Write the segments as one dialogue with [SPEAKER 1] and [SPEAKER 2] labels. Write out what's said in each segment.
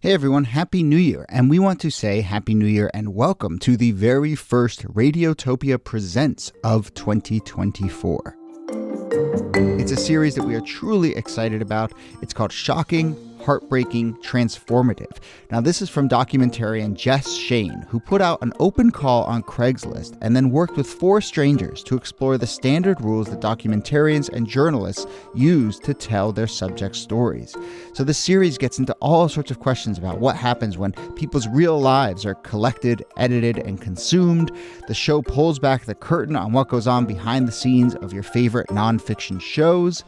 [SPEAKER 1] Hey everyone, Happy New Year, and we want to say Happy New Year and welcome to the very first Radiotopia Presents of 2024. It's a series that we are truly excited about. It's called Shocking, Heartbreaking, Transformative. Now, this is from documentarian Jess Shane, who put out an open call on Craigslist and then worked with 4 strangers to explore the standard rules that documentarians and journalists use to tell their subject stories. So the series gets into all sorts of questions about what happens when people's real lives are collected, edited, and consumed. The show pulls back the curtain on what goes on behind the scenes of your favorite nonfiction shows.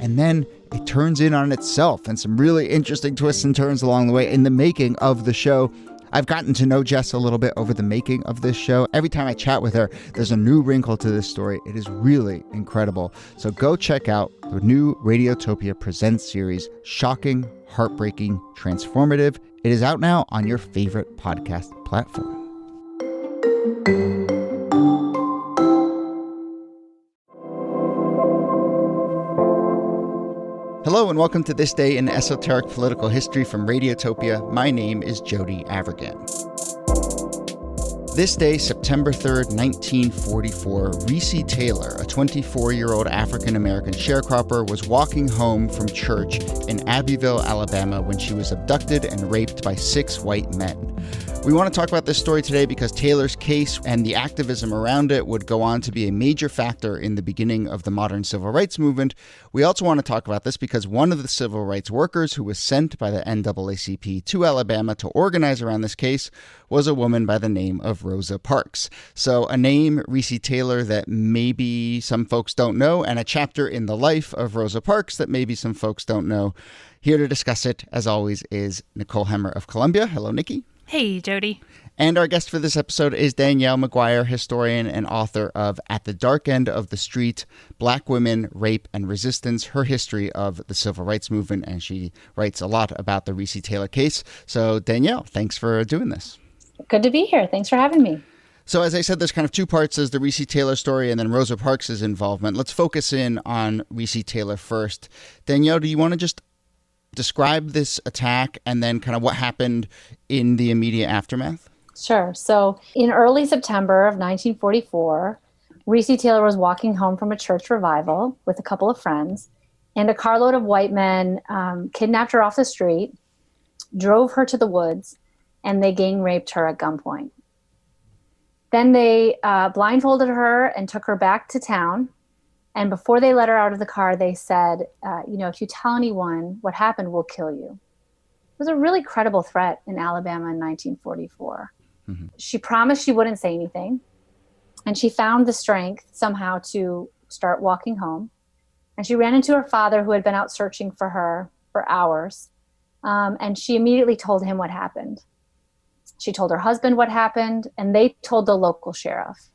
[SPEAKER 1] And then it turns in on itself and some really interesting twists and turns along the way in the making of the show. I've gotten to know Jess a little bit over the making of this show. Every time I chat with her, there's a new wrinkle to this story. It is really incredible. So go check out the new Radiotopia Presents series, Shocking, Heartbreaking, Transformative. It is out now on your favorite podcast platform. Hello and welcome to This Day in Esoteric Political History from Radiotopia. My name is Jody Avergan. This day, September 3rd, 1944, Recy Taylor, a 24-year-old African-American sharecropper, was walking home from church in Abbeville, Alabama, when she was abducted and raped by 6 white men. We want to talk about this story today because Taylor's case and the activism around it would go on to be a major factor in the beginning of the modern civil rights movement. We also want to talk about this because one of the civil rights workers who was sent by the NAACP to Alabama to organize around this case was a woman by the name of Rosa Parks. So a name, Recy Taylor, that maybe some folks don't know, and a chapter in the life of Rosa Parks that maybe some folks don't know. Here to discuss it, as always, is Nicole Hemmer of Columbia. Hello, Nikki.
[SPEAKER 2] Hey, Jody.
[SPEAKER 1] And our guest for this episode is Danielle McGuire, historian and author of At the Dark End of the Street, Black Women, Rape, and Resistance, her history of the civil rights movement. And she writes a lot about the Recy Taylor case. So Danielle, thanks for doing this.
[SPEAKER 3] Good to be here. Thanks for having me.
[SPEAKER 1] So as I said, there's kind of 2 parts. There's the Recy Taylor story and then Rosa Parks' involvement. Let's focus in on Recy Taylor first. Danielle, do you want to just describe this attack and then kind of what happened in the immediate aftermath?
[SPEAKER 3] Sure. So in early September of 1944, Recy Taylor was walking home from a church revival with a couple of friends, and a carload of white men kidnapped her off the street, drove her to the woods, and they gang raped her at gunpoint. Then they blindfolded her and took her back to town. And before they let her out of the car, they said, if you tell anyone what happened, we'll kill you. It was a really credible threat in Alabama in 1944. Mm-hmm. She promised she wouldn't say anything. And she found the strength somehow to start walking home. And she ran into her father, who had been out searching for her for hours. And she immediately told him what happened. She told her husband what happened, and they told the local sheriff,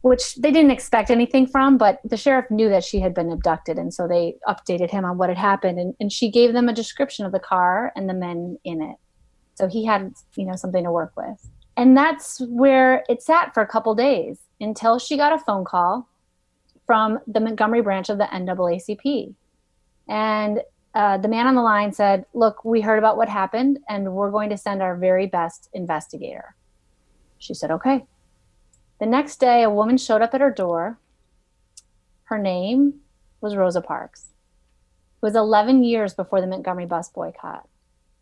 [SPEAKER 3] which they didn't expect anything from, but the sheriff knew that she had been abducted, and so they updated him on what had happened, and she gave them a description of the car and the men in it. So he had, something to work with. And that's where it sat for a couple days until she got a phone call from the Montgomery branch of the NAACP. And the man on the line said, "Look, we heard about what happened, and we're going to send our very best investigator." She said, "Okay." The next day, a woman showed up at her door. Her name was Rosa Parks. It was 11 years before the Montgomery bus boycott.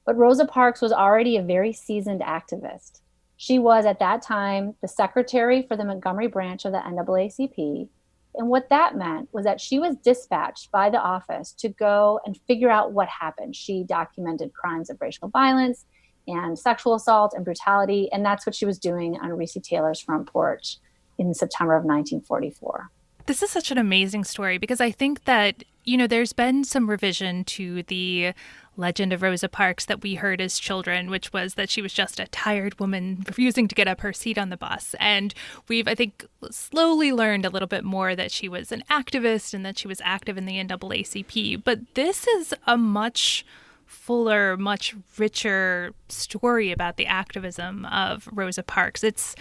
[SPEAKER 3] But Rosa Parks was already a very seasoned activist. She was, at that time, the secretary for the Montgomery branch of the NAACP. And what that meant was that she was dispatched by the office to go and figure out what happened. She documented crimes of racial violence and sexual assault and brutality. And that's what she was doing on Recy Taylor's front porch in September of 1944.
[SPEAKER 2] This is such an amazing story because I think that, there's been some revision to the legend of Rosa Parks that we heard as children, which was that she was just a tired woman refusing to get up her seat on the bus. And we've, I think, slowly learned a little bit more that she was an activist and that she was active in the NAACP. But this is a much fuller, much richer story about the activism of Rosa Parks. It's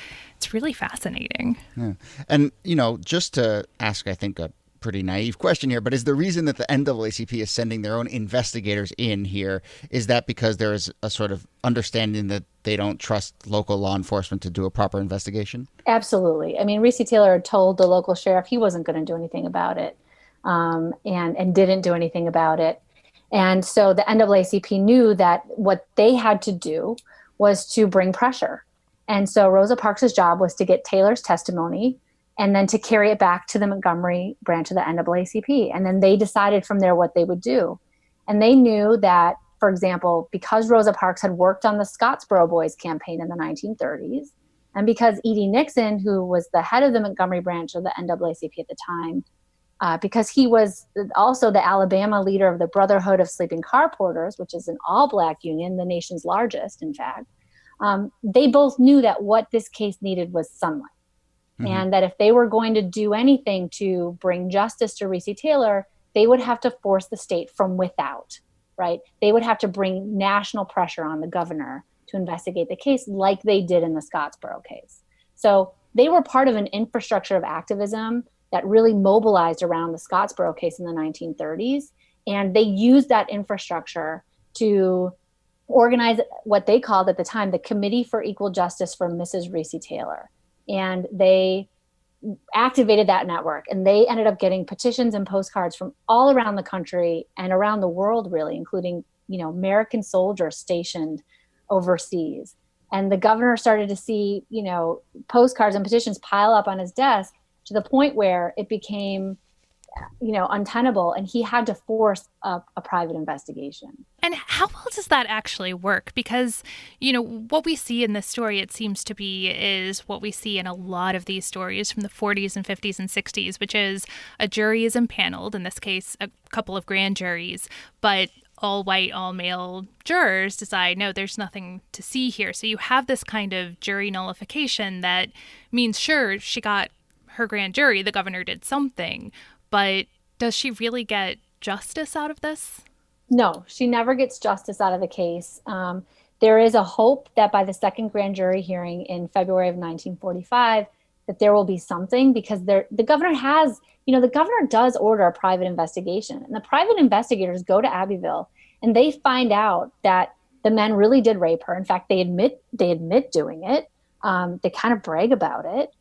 [SPEAKER 2] really fascinating.
[SPEAKER 1] Yeah. And, just to ask, I think, a pretty naive question here, but is the reason that the NAACP is sending their own investigators in here, is that because there is a sort of understanding that they don't trust local law enforcement to do a proper investigation?
[SPEAKER 3] Absolutely. I mean, Recy Taylor had told the local sheriff he wasn't going to do anything about it, and didn't do anything about it. And so the NAACP knew that what they had to do was to bring pressure. And so Rosa Parks' job was to get Taylor's testimony and then to carry it back to the Montgomery branch of the NAACP. And then they decided from there what they would do. And they knew that, for example, because Rosa Parks had worked on the Scottsboro Boys campaign in the 1930s, and because E.D. Nixon, who was the head of the Montgomery branch of the NAACP at the time, because he was also the Alabama leader of the Brotherhood of Sleeping Car Porters, which is an all-Black union, the nation's largest, in fact, they both knew that what this case needed was sunlight. Mm-hmm. And that if they were going to do anything to bring justice to Recy Taylor, they would have to force the state from without, right? They would have to bring national pressure on the governor to investigate the case like they did in the Scottsboro case. So they were part of an infrastructure of activism that really mobilized around the Scottsboro case in the 1930s. And they used that infrastructure to organize what they called at the time the Committee for Equal Justice for Mrs. Recy Taylor. And they activated that network, and they ended up getting petitions and postcards from all around the country and around the world, really, including, American soldiers stationed overseas. And the governor started to see, postcards and petitions pile up on his desk to the point where it became, untenable, and he had to force a private investigation.
[SPEAKER 2] And how well does that actually work? Because, what we see in this story, it seems to be, is what we see in a lot of these stories from the 40s and 50s and 60s, which is a jury is impaneled, in this case, a couple of grand juries, but all white, all male jurors decide, no, there's nothing to see here. So you have this kind of jury nullification that means, sure, she got her grand jury, the governor did something, but does she really get justice out of this?
[SPEAKER 3] No, she never gets justice out of the case. There is a hope that by the second grand jury hearing in February of 1945, that there will be something, because the governor has, the governor does order a private investigation, and the private investigators go to Abbeville and they find out that the men really did rape her. In fact, they admit doing it. They kind of brag about it.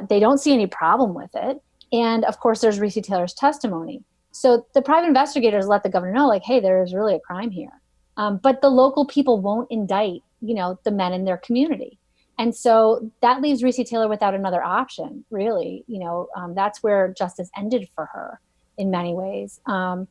[SPEAKER 3] They don't see any problem with it. And of course, there's Recy Taylor's testimony. So the private investigators let the governor know, like, hey, there is really a crime here. But the local people won't indict, the men in their community. And so that leaves Recy Taylor without another option, really. That's where justice ended for her in many ways. And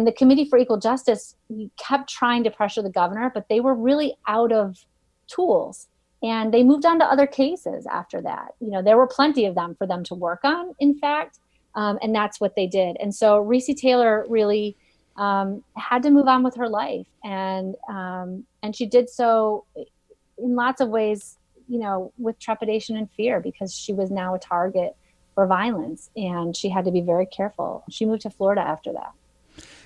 [SPEAKER 3] the Committee for Equal Justice kept trying to pressure the governor, but they were really out of tools. And they moved on to other cases after that. There were plenty of them for them to work on, in fact. And that's what they did. And so Recy Taylor really had to move on with her life. And she did so in lots of ways, with trepidation and fear, because she was now a target for violence, and she had to be very careful. She moved to Florida after that.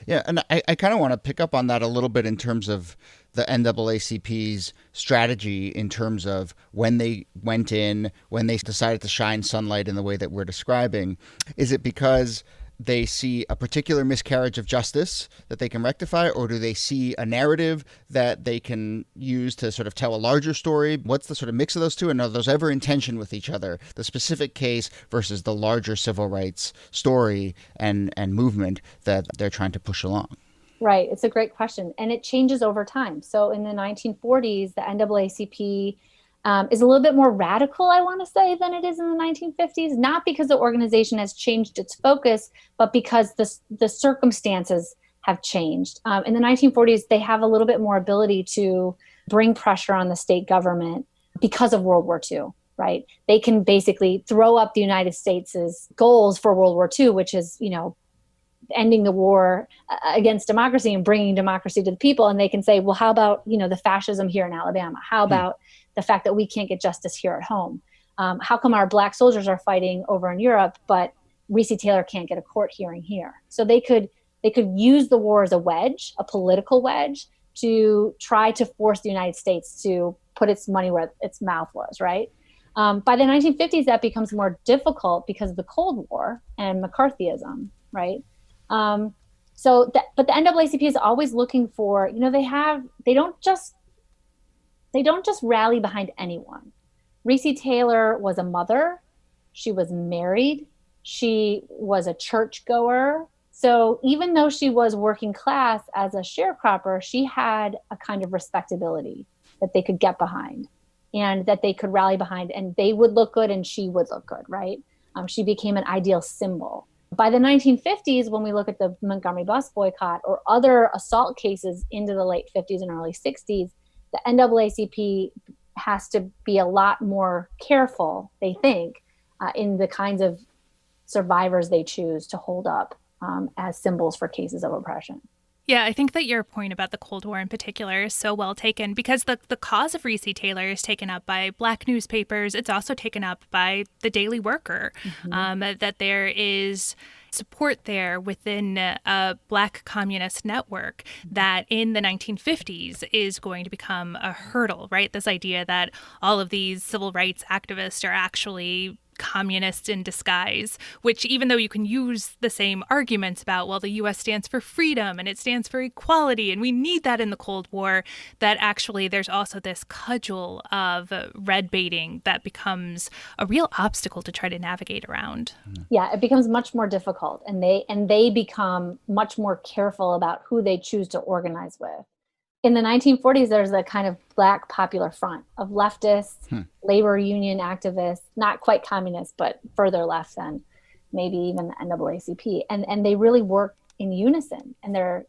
[SPEAKER 1] Yeah, and I kind of want to pick up on that a little bit in terms of the NAACP's strategy, in terms of when they went in, when they decided to shine sunlight in the way that we're describing. Is it because they see a particular miscarriage of justice that they can rectify, or do they see a narrative that they can use to sort of tell a larger story? What's the sort of mix of those two, and are those ever in tension with each other, the specific case versus the larger civil rights story and movement that they're trying to push along?
[SPEAKER 3] Right. It's a great question. And it changes over time. So in the 1940s, the NAACP is a little bit more radical, I want to say, than it is in the 1950s, not because the organization has changed its focus, but because the circumstances have changed. In the 1940s, they have a little bit more ability to bring pressure on the state government because of World War II, right? They can basically throw up the United States' goals for World War II, which is, ending the war against democracy and bringing democracy to the people. And they can say, well, how about, the fascism here in Alabama? How about the fact that we can't get justice here at home? How come our Black soldiers are fighting over in Europe, but Recy Taylor can't get a court hearing here? So they could use the war as a wedge, a political wedge, to try to force the United States to put its money where its mouth was, right? By the 1950s, that becomes more difficult because of the Cold War and McCarthyism. right? But the NAACP is always looking for, they don't just rally behind anyone. Recy Taylor was a mother. She was married. She was a churchgoer. So even though she was working class as a sharecropper, she had a kind of respectability that they could get behind and that they could rally behind, and they would look good and she would look good, right? She became an ideal symbol. By the 1950s, when we look at the Montgomery bus boycott or other assault cases into the late 50s and early 60s, the NAACP has to be a lot more careful, they think, in the kinds of survivors they choose to hold up as symbols for cases of oppression.
[SPEAKER 2] Yeah, I think that your point about the Cold War in particular is so well taken, because the cause of Recy Taylor is taken up by Black newspapers. It's also taken up by the Daily Worker, that there is support there within a Black communist network that in the 1950s is going to become a hurdle, right? This idea that all of these civil rights activists are actually communists in disguise, which, even though you can use the same arguments about, well, the U.S. stands for freedom and it stands for equality, and we need that in the Cold War, that actually there's also this cudgel of red baiting that becomes a real obstacle to try to navigate around.
[SPEAKER 3] Yeah, it becomes much more difficult, and they become much more careful about who they choose to organize with. In the 1940s, there's a kind of Black popular front of leftists, labor union activists, not quite communists, but further left than maybe even the NAACP. And they really work in unison, and they're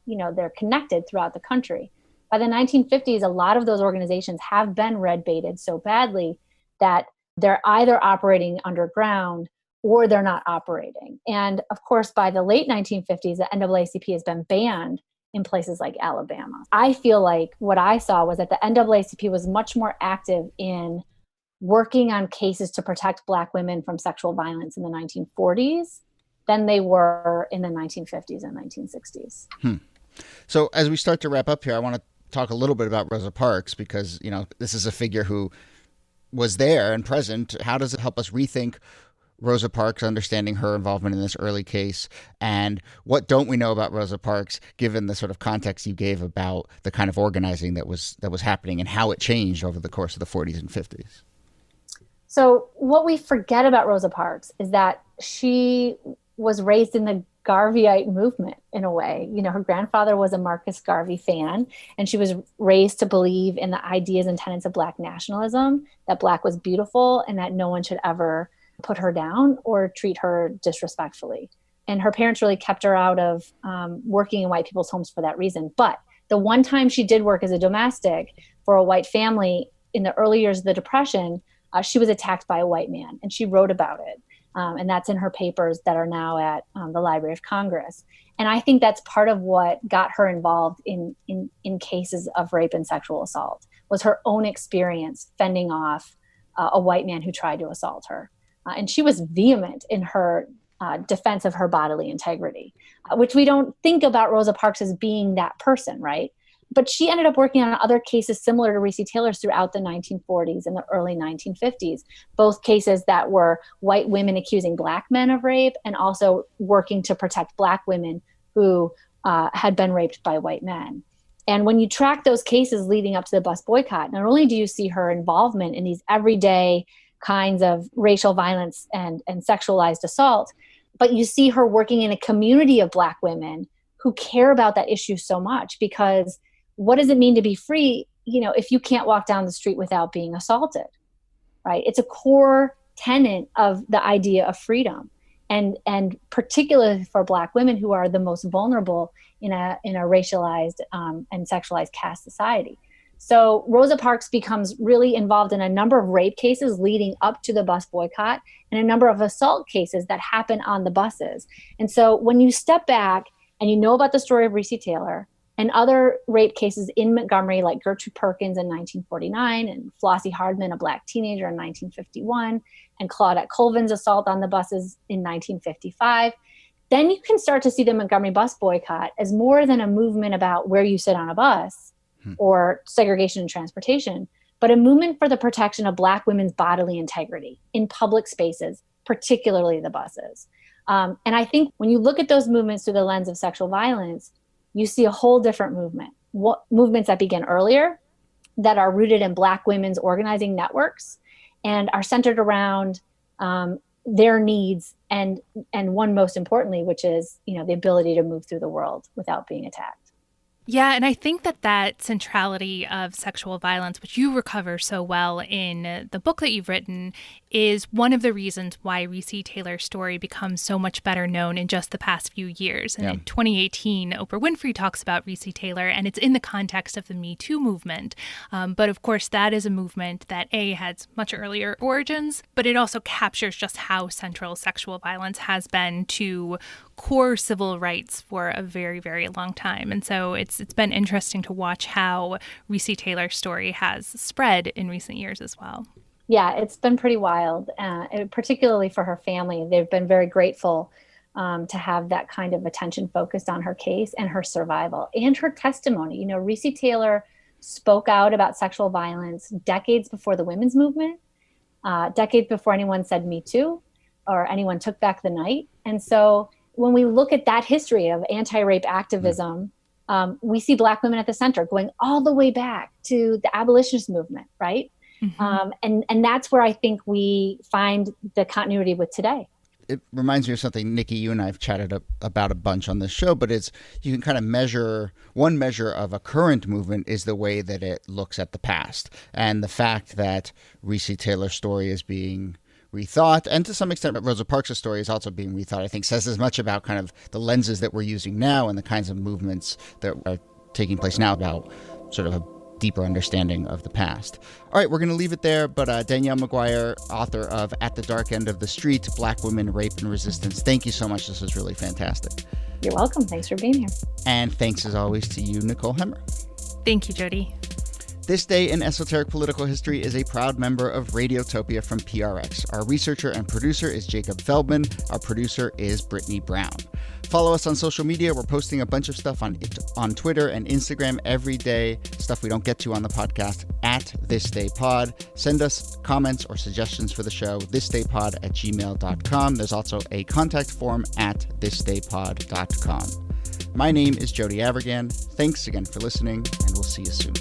[SPEAKER 3] connected throughout the country. By the 1950s, a lot of those organizations have been red baited so badly that they're either operating underground or they're not operating. And of course, by the late 1950s, the NAACP has been banned in places like Alabama. I feel like what I saw was that the NAACP was much more active in working on cases to protect Black women from sexual violence in the 1940s than they were in the 1950s and 1960s.
[SPEAKER 1] So as we start to wrap up here, I want to talk a little bit about Rosa Parks, because, this is a figure who was there and present. How does it help us rethink Rosa Parks, understanding her involvement in this early case, and what don't we know about Rosa Parks, given the sort of context you gave about the kind of organizing that was happening and how it changed over the course of the 40s and 50s?
[SPEAKER 3] So what we forget about Rosa Parks is that she was raised in the Garveyite movement in a way. Her grandfather was a Marcus Garvey fan, and she was raised to believe in the ideas and tenets of Black nationalism, that Black was beautiful and that no one should ever put her down or treat her disrespectfully. And her parents really kept her out of working in white people's homes for that reason. But the one time she did work as a domestic for a white family in the early years of the Depression, she was attacked by a white man, and she wrote about it. And that's in her papers that are now at the Library of Congress. And I think that's part of what got her involved in cases of rape and sexual assault, was her own experience fending off a white man who tried to assault her. And she was vehement in her defense of her bodily integrity, which we don't think about Rosa Parks as being that person, right? But she ended up working on other cases similar to Recy Taylor's throughout the 1940s and the early 1950s, both cases that were white women accusing Black men of rape and also working to protect Black women who had been raped by white men. And when you track those cases leading up to the bus boycott, not only do you see her involvement in these everyday kinds of racial violence and sexualized assault, but you see her working in a community of Black women who care about that issue so much, because what does it mean to be free, if you can't walk down the street without being assaulted, right? It's a core tenet of the idea of freedom, and particularly for Black women who are the most vulnerable in a racialized and sexualized caste society. So Rosa Parks becomes really involved in a number of rape cases leading up to the bus boycott and a number of assault cases that happen on the buses. And so when you step back and you know about the story of Recy Taylor and other rape cases in Montgomery, like Gertrude Perkins in 1949 and Flossie Hardman, a Black teenager, in 1951, and Claudette Colvin's assault on the buses in 1955, then you can start to see the Montgomery bus boycott as more than a movement about where you sit on a bus or segregation in transportation, but a movement for the protection of Black women's bodily integrity in public spaces, particularly the buses. And I think when you look at those movements through the lens of sexual violence, you see a whole different movement. Movements that begin earlier, that are rooted in Black women's organizing networks and are centered around their needs and one most importantly, which is, the ability to move through the world without being attacked.
[SPEAKER 2] Yeah, and I think that centrality of sexual violence, which you recover so well in the book that you've written, is one of the reasons why Recy Taylor's story becomes so much better known in just the past few years. And in 2018, Oprah Winfrey talks about Recy Taylor, and it's in the context of the Me Too movement. But of course, that is a movement that has much earlier origins, but it also captures just how central sexual violence has been to core civil rights for a very, very long time. And so it's been interesting to watch how Recy Taylor's story has spread in recent years as well.
[SPEAKER 3] Yeah, it's been pretty wild, particularly for her family. They've been very grateful to have that kind of attention focused on her case and her survival and her testimony. Recy Taylor spoke out about sexual violence decades before the women's movement, decades before anyone said Me Too or anyone took back the night. And so when we look at that history of anti-rape activism, we see Black women at the center going all the way back to the abolitionist movement, right? Mm-hmm. And that's where I think we find the continuity with today.
[SPEAKER 1] It reminds me of something, Niki, you and I have chatted about a bunch on this show, but you can kind of measure, one measure of a current movement is the way that it looks at the past. And the fact that Recy Taylor's story is being rethought, and to some extent Rosa Parks' story is also being rethought, I think says as much about kind of the lenses that we're using now and the kinds of movements that are taking place now about sort of a deeper understanding of the past. All right, we're going to leave it there, but Danielle McGuire, author of At the Dark End of the Street, Black Women, Rape, and Resistance. Thank you so much. This was really fantastic.
[SPEAKER 3] You're welcome. Thanks for being here.
[SPEAKER 1] And thanks as always to you, Nicole Hemmer.
[SPEAKER 2] Thank you, Jody.
[SPEAKER 1] This Day in Esoteric Political History is a proud member of Radiotopia from PRX. Our researcher and producer is Jacob Feldman. Our producer is Brittany Brown. Follow us on social media. We're posting a bunch of stuff on Twitter and Instagram every day, stuff we don't get to on the podcast, at thisdaypod. Send us comments or suggestions for the show, thisdaypod@gmail.com. There's also a contact form at thisdaypod.com. My name is Jody Avirgan. Thanks again for listening, and we'll see you soon.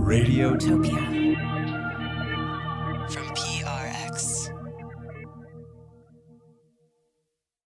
[SPEAKER 4] Radiotopia.